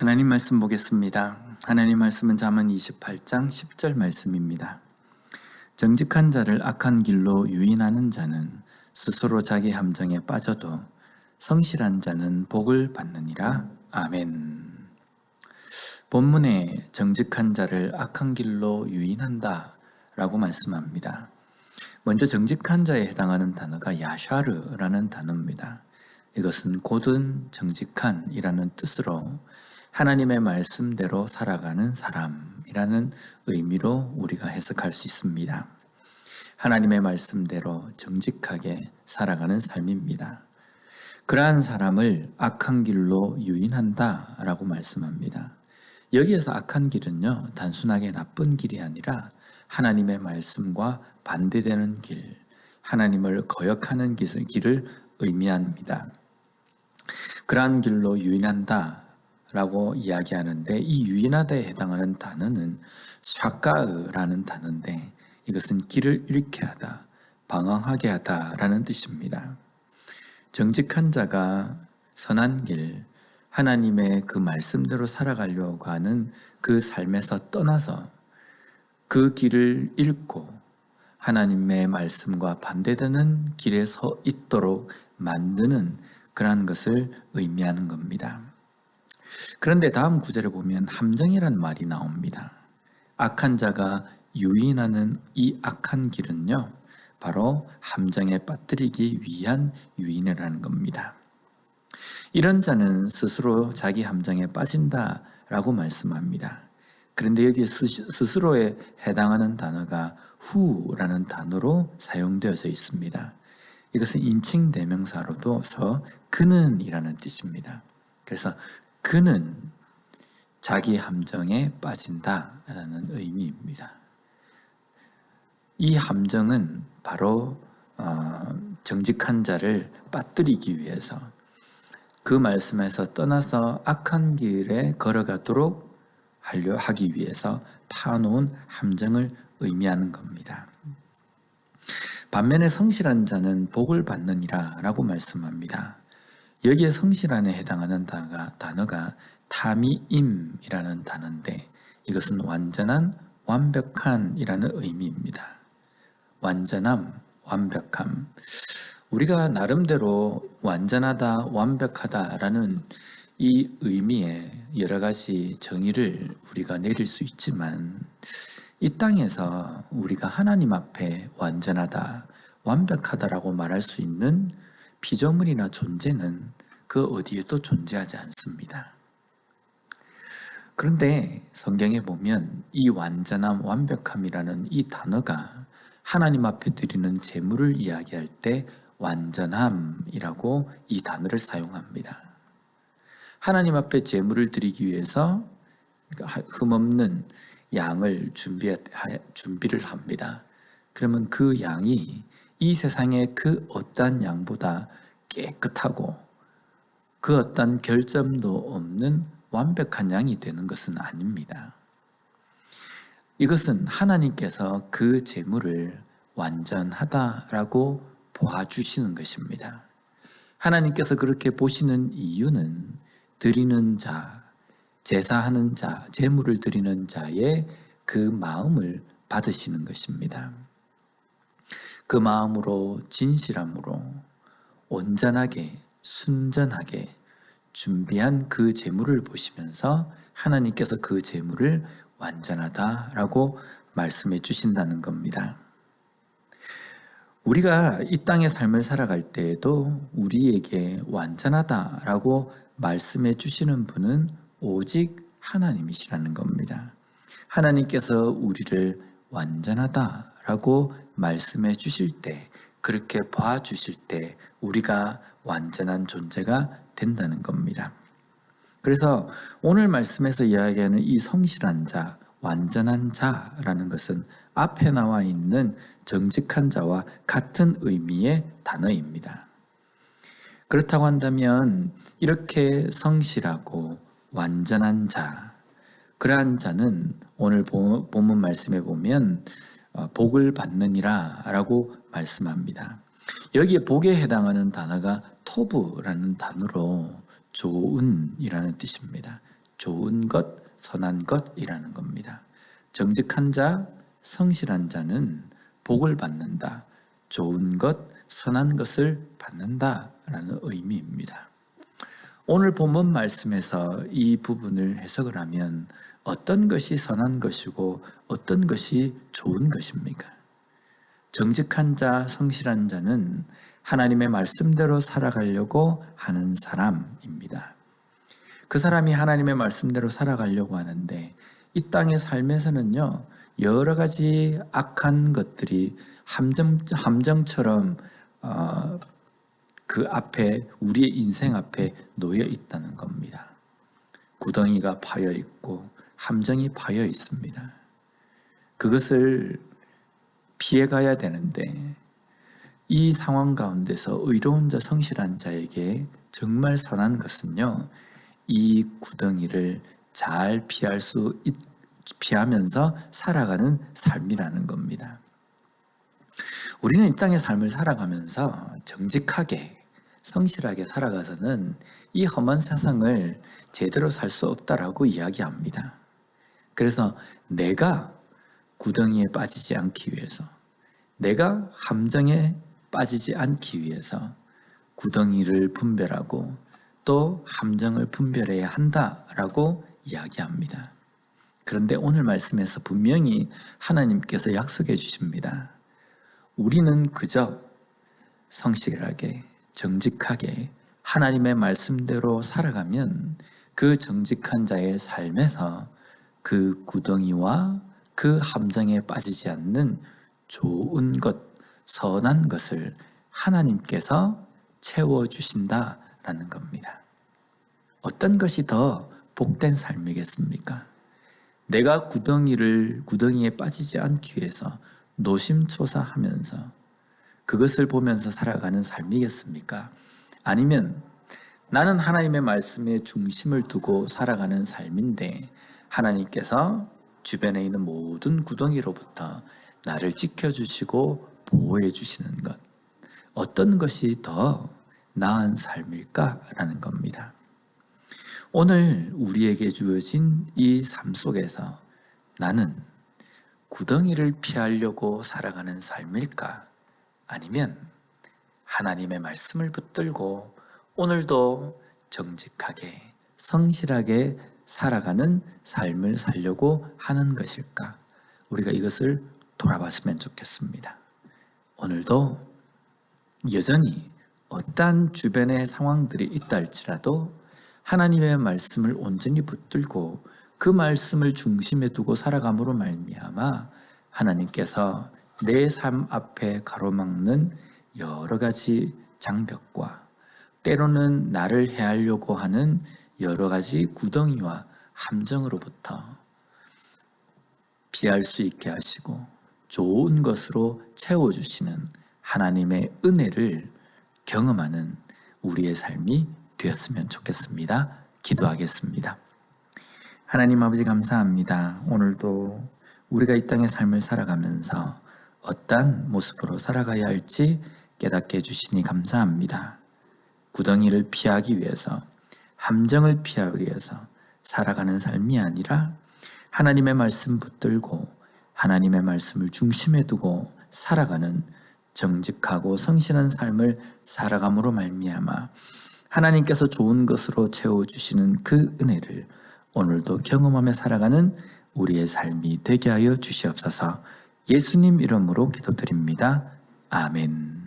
하나님 말씀 보겠습니다. 하나님 말씀은 잠언 28장 10절 말씀입니다. 정직한 자를 악한 길로 유인하는 자는 스스로 자기 함정에 빠져도 성실한 자는 복을 받느니라. 아멘. 본문에 정직한 자를 악한 길로 유인한다 라고 말씀합니다. 먼저 정직한 자에 해당하는 단어가 야샤르라는 단어입니다. 이것은 곧은 정직한이라는 뜻으로 하나님의 말씀대로 살아가는 사람이라는 의미로 우리가 해석할 수 있습니다. 하나님의 말씀대로 정직하게 살아가는 삶입니다. 그러한 사람을 악한 길로 유인한다 라고 말씀합니다. 여기에서 악한 길은요, 단순하게 나쁜 길이 아니라 하나님의 말씀과 반대되는 길, 하나님을 거역하는 길을 의미합니다. 그러한 길로 유인한다 라고 이야기하는데, 이 유인하다에 해당하는 단어는 샤까으라는 단어인데, 이것은 길을 잃게 하다, 방황하게 하다 라는 뜻입니다. 정직한 자가 선한 길, 하나님의 그 말씀대로 살아가려고 하는 그 삶에서 떠나서 그 길을 잃고 하나님의 말씀과 반대되는 길에 서 있도록 만드는 그러한 것을 의미하는 겁니다. 그런데 다음 구절에 보면 함정이란 말이 나옵니다. 악한 자가 유인하는 이 악한 길은요, 바로 함정에 빠뜨리기 위한 유인이라는 겁니다. 이런 자는 스스로 자기 함정에 빠진다라고 말씀합니다. 그런데 여기 스스로에 해당하는 단어가 후라는 단어로 사용되어져 있습니다. 이것은 인칭 대명사로서 그는 이라는 뜻입니다. 그래서 그는 자기 함정에 빠진다라는 의미입니다. 이 함정은 바로 정직한 자를 빠뜨리기 위해서 그 말씀에서 떠나서 악한 길에 걸어가도록 하기 위해서 파놓은 함정을 의미하는 겁니다. 반면에 성실한 자는 복을 받느니라 라고 말씀합니다. 여기에 성실한에 해당하는 단어가 타미임이라는 단어인데, 이것은 완전한, 완벽한이라는 의미입니다. 완전함, 완벽함. 우리가 나름대로 완전하다, 완벽하다라는 이 의미에 여러 가지 정의를 우리가 내릴 수 있지만, 이 땅에서 우리가 하나님 앞에 완전하다, 완벽하다라고 말할 수 있는 피조물이나 존재는 그 어디에도 존재하지 않습니다. 그런데 성경에 보면 이 완전함, 완벽함이라는 이 단어가 하나님 앞에 드리는 제물을 이야기할 때 완전함이라고 이 단어를 사용합니다. 하나님 앞에 제물을 드리기 위해서 흠없는 양을 준비를 합니다. 그러면 그 양이 이 세상의 그 어떤 양보다 깨끗하고 그 어떤 결점도 없는 완벽한 양이 되는 것은 아닙니다. 이것은 하나님께서 그 제물을 완전하다라고 보아주시는 것입니다. 하나님께서 그렇게 보시는 이유는 드리는 자, 제사하는 자, 제물을 드리는 자의 그 마음을 받으시는 것입니다. 그 마음으로 진실함으로 온전하게 순전하게 준비한 그 제물을 보시면서 하나님께서 그 제물을 완전하다라고 말씀해 주신다는 겁니다. 우리가 이 땅의 삶을 살아갈 때에도 우리에게 완전하다라고 말씀해 주시는 분은 오직 하나님이시라는 겁니다. 하나님께서 우리를 완전하다라고 말씀해 주실 때, 그렇게 봐주실 때 우리가 완전한 존재가 된다는 겁니다. 그래서 오늘 말씀에서 이야기하는 이 성실한 자, 완전한 자라는 것은 앞에 나와 있는 정직한 자와 같은 의미의 단어입니다. 그렇다고 한다면 이렇게 성실하고 완전한 자, 그러한 자는 오늘 본문 말씀에 보면 복을 받느니라 라고 말씀합니다. 여기에 복에 해당하는 단어가 토브라는 단어로 좋은이라는 뜻입니다. 좋은 것, 선한 것이라는 겁니다. 정직한 자, 성실한 자는 복을 받는다. 좋은 것, 선한 것을 받는다라는 의미입니다. 오늘 본문 말씀에서 이 부분을 해석을 하면 어떤 것이 선한 것이고 어떤 것이 좋은 것입니까? 정직한 자, 성실한 자는 하나님의 말씀대로 살아가려고 하는 사람입니다. 그 사람이 하나님의 말씀대로 살아가려고 하는데 이 땅의 삶에서는요, 여러 가지 악한 것들이 함정처럼 그 앞에, 우리의 인생 앞에 놓여 있다는 겁니다. 구덩이가 파여 있고 함정이 파여 있습니다. 그것을 피해가야 되는데 이 상황 가운데서 의로운 자, 성실한 자에게 정말 선한 것은요, 이 구덩이를 잘 피하면서 살아가는 삶이라는 겁니다. 우리는 이 땅의 삶을 살아가면서 정직하게, 성실하게 살아가서는 이 험한 세상을 제대로 살 수 없다라고 이야기합니다. 그래서 내가 구덩이에 빠지지 않기 위해서, 내가 함정에 빠지지 않기 위해서 구덩이를 분별하고 또 함정을 분별해야 한다라고 이야기합니다. 그런데 오늘 말씀에서 분명히 하나님께서 약속해 주십니다. 우리는 그저 성실하게, 정직하게 하나님의 말씀대로 살아가면 그 정직한 자의 삶에서 그 구덩이와 그 함정에 빠지지 않는 좋은 것, 선한 것을 하나님께서 채워주신다라는 겁니다. 어떤 것이 더 복된 삶이겠습니까? 내가 구덩이에 빠지지 않기 위해서 노심초사하면서 그것을 보면서 살아가는 삶이겠습니까? 아니면 나는 하나님의 말씀에 중심을 두고 살아가는 삶인데 하나님께서 주변에 있는 모든 구덩이로부터 나를 지켜주시고 보호해 주시는 것, 어떤 것이 더 나은 삶일까라는 겁니다. 오늘 우리에게 주어진 이 삶 속에서 나는 구덩이를 피하려고 살아가는 삶일까? 아니면 하나님의 말씀을 붙들고 오늘도 정직하게, 성실하게 살아가는 삶을 살려고 하는 것일까? 우리가 이것을 돌아봤으면 좋겠습니다. 오늘도 여전히 어떠한 주변의 상황들이 있다 할지라도 하나님의 말씀을 온전히 붙들고 그 말씀을 중심에 두고 살아감으로 말미암아 하나님께서 내 삶 앞에 가로막는 여러 가지 장벽과 때로는 나를 해하려고 하는 여러 가지 구덩이와 함정으로부터 피할 수 있게 하시고 좋은 것으로 채워주시는 하나님의 은혜를 경험하는 우리의 삶이 되었으면 좋겠습니다. 기도하겠습니다. 하나님 아버지 감사합니다. 오늘도 우리가 이 땅의 삶을 살아가면서 어떠한 모습으로 살아가야 할지 깨닫게 해주시니 감사합니다. 구덩이를 피하기 위해서, 함정을 피하기 위해서 살아가는 삶이 아니라 하나님의 말씀 붙들고 하나님의 말씀을 중심에 두고 살아가는 정직하고 성실한 삶을 살아감으로 말미암아 하나님께서 좋은 것으로 채워주시는 그 은혜를 오늘도 경험하며 살아가는 우리의 삶이 되게 하여 주시옵소서. 예수님 이름으로 기도드립니다. 아멘.